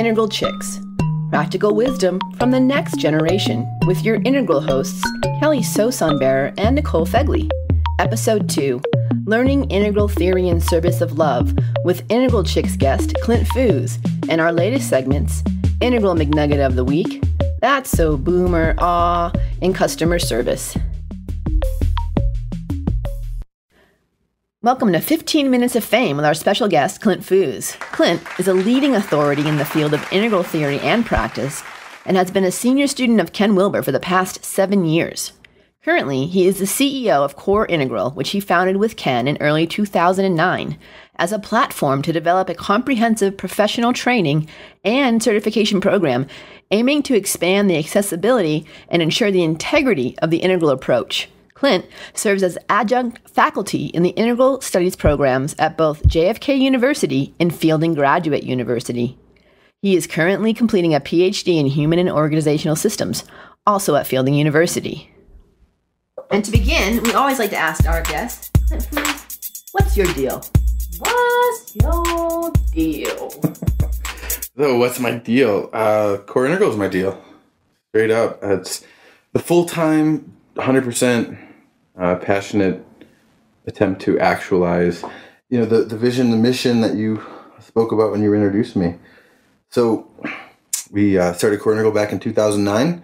Integral Chicks, practical wisdom from the next generation with your Integral hosts, Kelly Sosunbearer and Nicole Fegley. Episode 2, Learning Integral Theory in Service of Love with Integral Chicks guest Clint Fuhs, and our latest segments, Integral McNugget of the Week, That's So Boomer, Aw, and Customer Service. Welcome to 15 Minutes of Fame with our special guest, Clint Fuhs. Clint is a leading authority in the field of integral theory and practice and has been a senior student of Ken Wilber for the past 7 years. Currently, he is the CEO of Core Integral, which he founded with Ken in early 2009, as a platform to develop a comprehensive professional training and certification program aiming to expand the accessibility and ensure the integrity of the integral approach. Clint serves as adjunct faculty in the Integral Studies programs at both JFK University and Fielding Graduate University. He is currently completing a PhD in Human and Organizational Systems, also at Fielding University. And to begin, we always like to ask our guests, what's your deal? What's your deal? So what's my deal? Core Integral is my deal. Straight up. It's the full-time, 100% passionate attempt to actualize, the vision, the mission that you spoke about when you introduced me. So we started Core Integral back in 2009.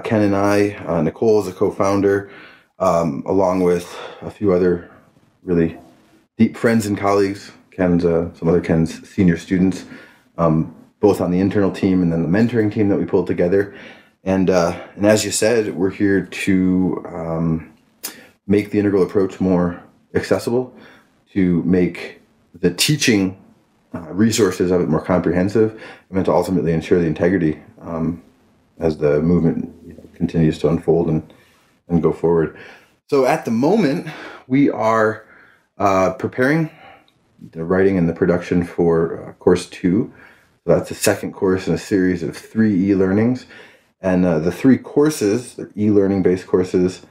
Ken and I, Nicole is a co-founder, along with a few other really deep friends and colleagues, some other Ken's senior students, both on the internal team and then the mentoring team that we pulled together. And as you said, we're here to make the integral approach more accessible, to make the teaching resources of it more comprehensive, and to ultimately ensure the integrity as the movement continues to unfold and go forward. So at the moment, we are preparing the writing and the production for course 2. So that's the second course in a series of 3 e-learnings. And the 3 courses, the e-learning based courses,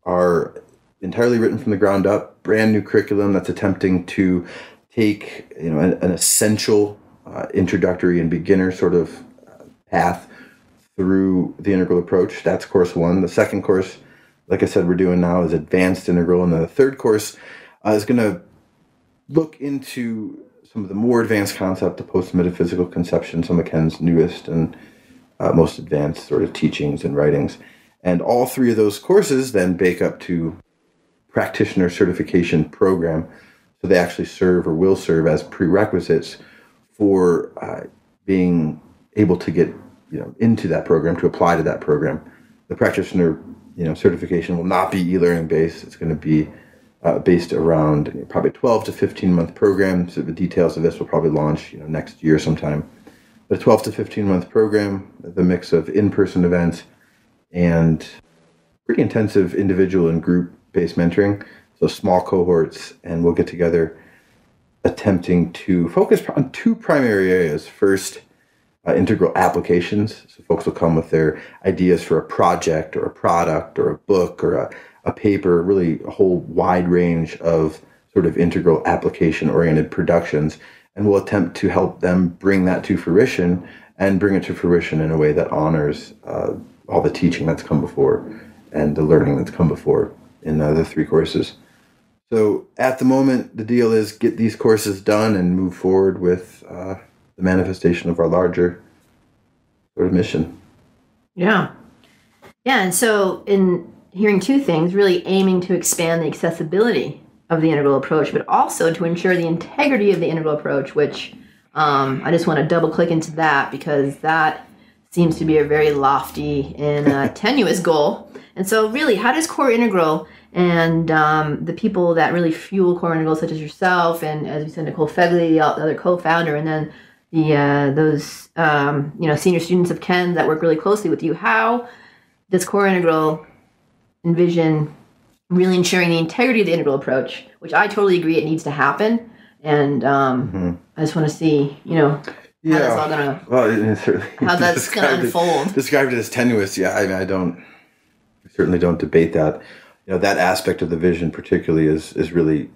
are entirely written from the ground up, brand new curriculum that's attempting to take an essential introductory and beginner sort of path through the integral approach. That's course 1. The second course, like I said, we're doing now is advanced integral. And the third course is going to look into some of the more advanced concept of post-metaphysical conception, some of Ken's newest and most advanced sort of teachings and writings. And all 3 of those courses then bake up to practitioner certification program. So they actually serve or will serve as prerequisites for being able to get into that program, to apply to that program. The practitioner certification will not be e-learning based. It's going to be based around probably 12 to 15 month program. So the details of this will probably launch next year sometime. But a 12 to 15 month program, the mix of in-person events and pretty intensive individual and group-based mentoring. So small cohorts, and we'll get together attempting to focus on 2 primary areas. First, integral applications. So folks will come with their ideas for a project or a product or a book or a paper, really a whole wide range of sort of integral application-oriented productions. And we'll attempt to help them bring that to fruition and bring it to fruition in a way that honors all the teaching that's come before and the learning that's come before in the 3 courses. So at the moment, the deal is get these courses done and move forward with the manifestation of our larger sort of mission. Yeah. Yeah, and so in hearing 2 things, really aiming to expand the accessibility of the integral approach, but also to ensure the integrity of the integral approach, which I just want to double click into that because that seems to be a very lofty and tenuous goal. And so really, how does Core Integral and the people that really fuel Core Integral, such as yourself and, as we said, Nicole Fegley, the other co-founder, and then those senior students of Ken that work really closely with you, how does Core Integral envision really ensuring the integrity of the integral approach, which I totally agree it needs to happen. And I just want to see, how that's all going to, how that's going to unfold. Described it as tenuous. Yeah, I certainly don't debate that. That aspect of the vision particularly is really,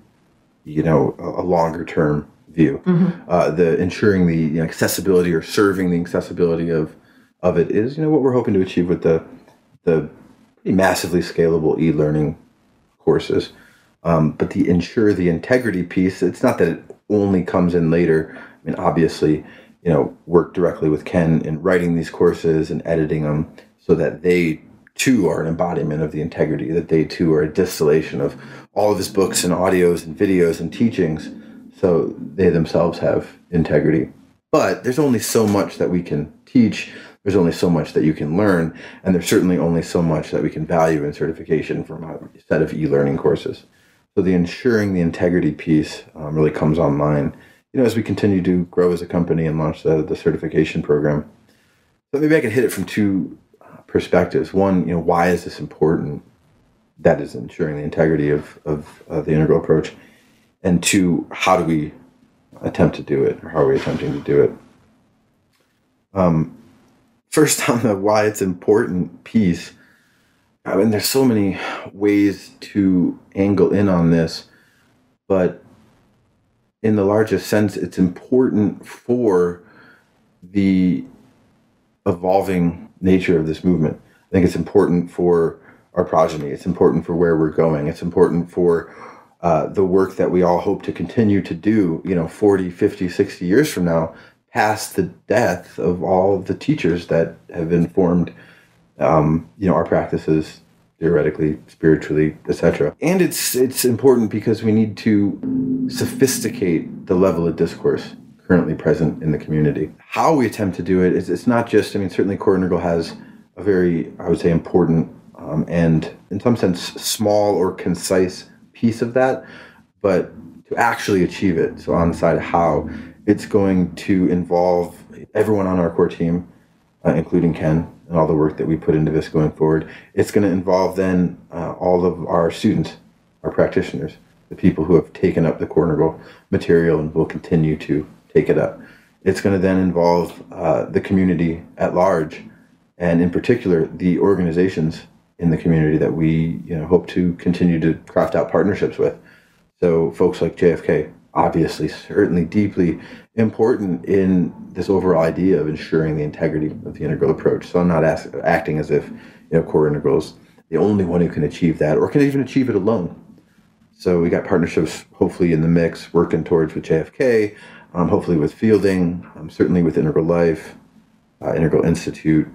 a longer term view. The ensuring the accessibility or serving the accessibility of it is what we're hoping to achieve with the pretty massively scalable e-learning courses. But the ensure the integrity piece, it's not that it only comes in later. I mean, obviously, work directly with Ken in writing these courses and editing them so that they too are an embodiment of the integrity, that they too are a distillation of all of his books and audios and videos and teachings, so they themselves have integrity. But there's only so much that we can teach, there's only so much that you can learn, and there's certainly only so much that we can value in certification from a set of e-learning courses. So the ensuring the integrity piece really comes online, as we continue to grow as a company and launch the certification program. So maybe I could hit it from two perspectives. One, why is this important? That is ensuring the integrity of the integral approach. And two, how do we attempt to do it, or how are we attempting to do it? First, on the why it's important piece, I mean, there's so many ways to angle in on this, but in the largest sense, it's important for the evolving nature of this movement. I think it's important for our progeny. It's important for where we're going. It's important for the work that we all hope to continue to do, 40, 50, 60 years from now, past the death of all of the teachers that have informed, our practices, theoretically, spiritually, etc. And it's important because we need to sophisticate the level of discourse currently present in the community. How we attempt to do it is, it's not just, certainly Core Integral has a very, I would say, important and in some sense small or concise piece of that, but to actually achieve it, so on the side of how, it's going to involve everyone on our core team, including Ken, and all the work that we put into this going forward. It's going to involve then all of our students, our practitioners, the people who have taken up the Core Integral material and will continue to take it up. It's going to then involve the community at large, and in particular, the organizations in the community that we hope to continue to craft out partnerships with. So folks like JFK, obviously, certainly deeply important in this overall idea of ensuring the integrity of the integral approach. So I'm not acting as if Core Integral is the only one who can achieve that or can even achieve it alone. So we got partnerships hopefully in the mix, working towards with JFK, hopefully with Fielding, certainly with Integral Life, Integral Institute,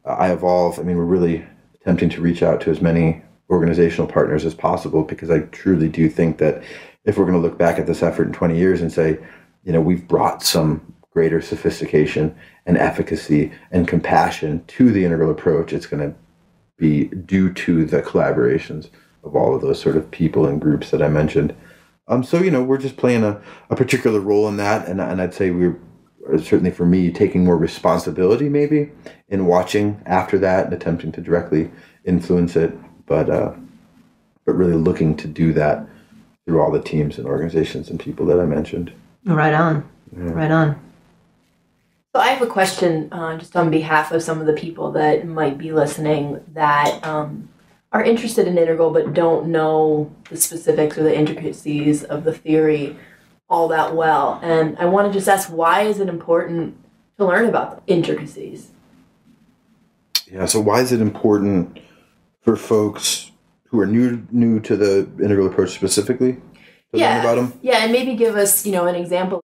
iEvolve. We're really attempting to reach out to as many organizational partners as possible, because I truly do think that if we're going to look back at this effort in 20 years and say, we've brought some greater sophistication and efficacy and compassion to the integral approach, it's going to be due to the collaborations of all of those sort of people and groups that I mentioned. So, we're just playing a particular role in that. And I'd say we're, certainly for me, taking more responsibility maybe in watching after that and attempting to directly influence it, but really looking to do that through all the teams and organizations and people that I mentioned. Right on. Yeah. Right on. So I have a question just on behalf of some of the people that might be listening that are interested in integral but don't know the specifics or the intricacies of the theory all that well. And I want to just ask, why is it important to learn about the intricacies? Yeah, so why is it important for folks who are new to the integral approach specifically to learn about them? Yeah, and maybe give us, an example